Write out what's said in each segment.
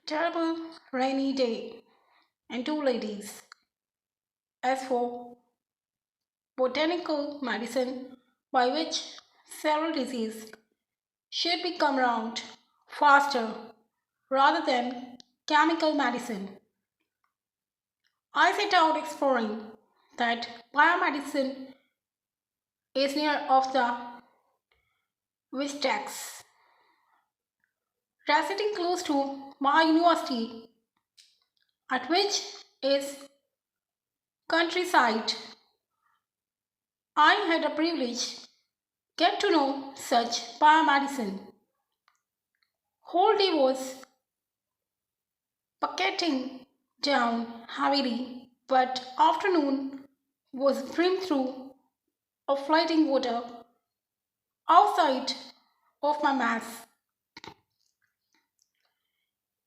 Terrible rainy day and two ladies. As for botanical medicine, by which several diseases should be come round faster rather than chemical medicine, I set out exploring that biomedicine is near of the Vistex. Residing close to my university, at which is countryside, I had a privilege get to know such biomedicine. Whole day was bucketing down heavily, but afternoon was brimmed through of floating water outside of my mass.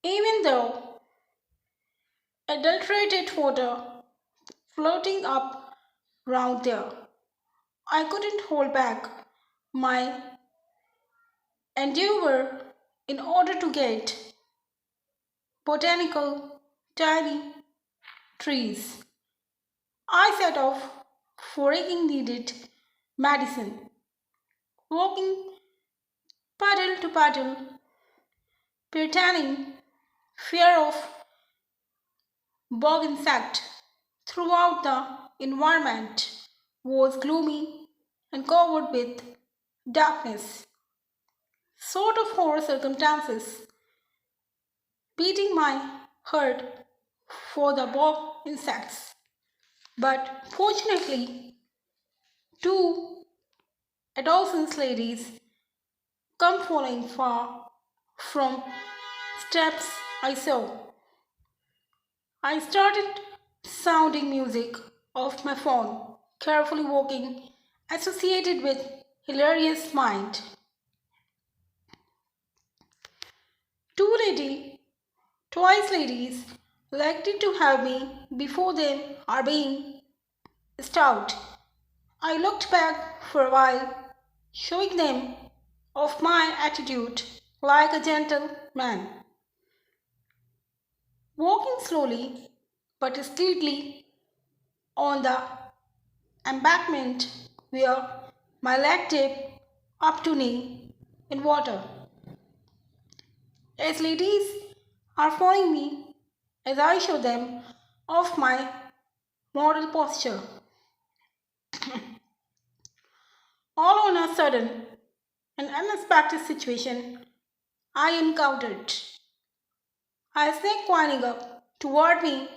Even though adulterated water floating up round there, I couldn't hold back my endeavor in order to get botanical tiny trees. I set off foraging needed medicine, walking puddle to puddle, pretending fear of bug insect throughout the environment was gloomy and covered with darkness. Sort of horror circumstances, beating my heart for the bug insects. But fortunately, two adolescent ladies come falling far from steps I saw. I started sounding music off my phone, carefully walking, associated with hilarious mind. Two lady, twice ladies, likely to have me before them are being stout. I looked back for a while, showing them of my attitude like a gentleman, walking slowly but steadily on the embankment where my leg dipped up to knee in water. As ladies are following me as I show them off my model posture. All on a sudden, an unexpected situation I encountered. A snake winding up toward me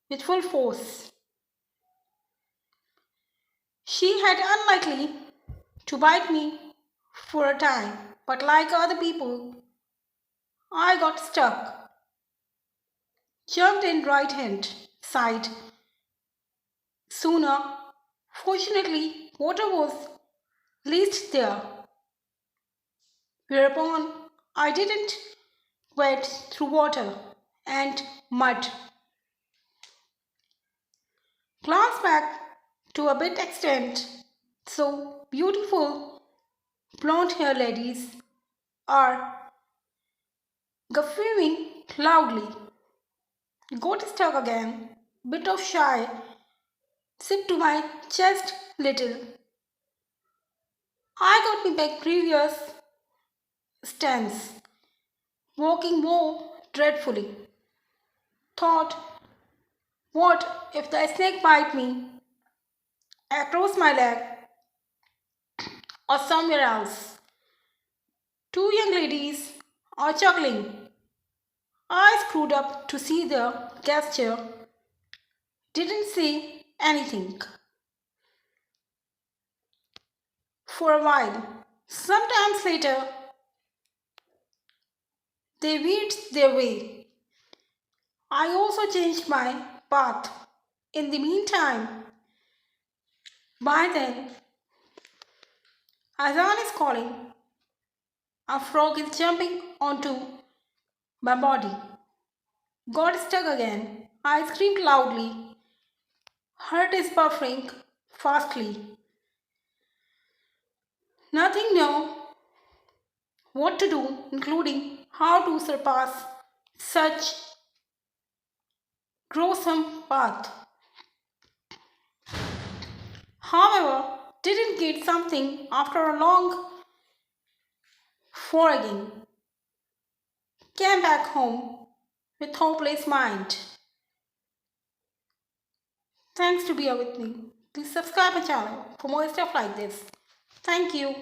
with full force. She had unlikely to bite me for a time, but like other people, I got stuck, jumped in right hand side sooner. Fortunately, water was least there, whereupon I didn't wade through water and mud. Glance back to a bit extent, so beautiful blonde hair ladies are guffawing loudly. Got stuck again, bit of shy, sip to my chest little. I got me back previous stance, walking more dreadfully. Thought, what if the snake bite me across my leg or somewhere else? Two young ladies are chuckling. I screwed up to see the gesture, didn't say anything for a while. Sometimes later, they weed their way. I also changed my path. In the meantime, by then, Azan is calling. A frog is jumping onto my body. Got stuck again. I screamed loudly. Heart is buffering fastly. Nothing know what to do, including how to surpass such gruesome path. However, didn't get something after a long foraging. Came back home with hopeless mind. Thanks to being with me. Please subscribe my channel for more stuff like this. Thank you.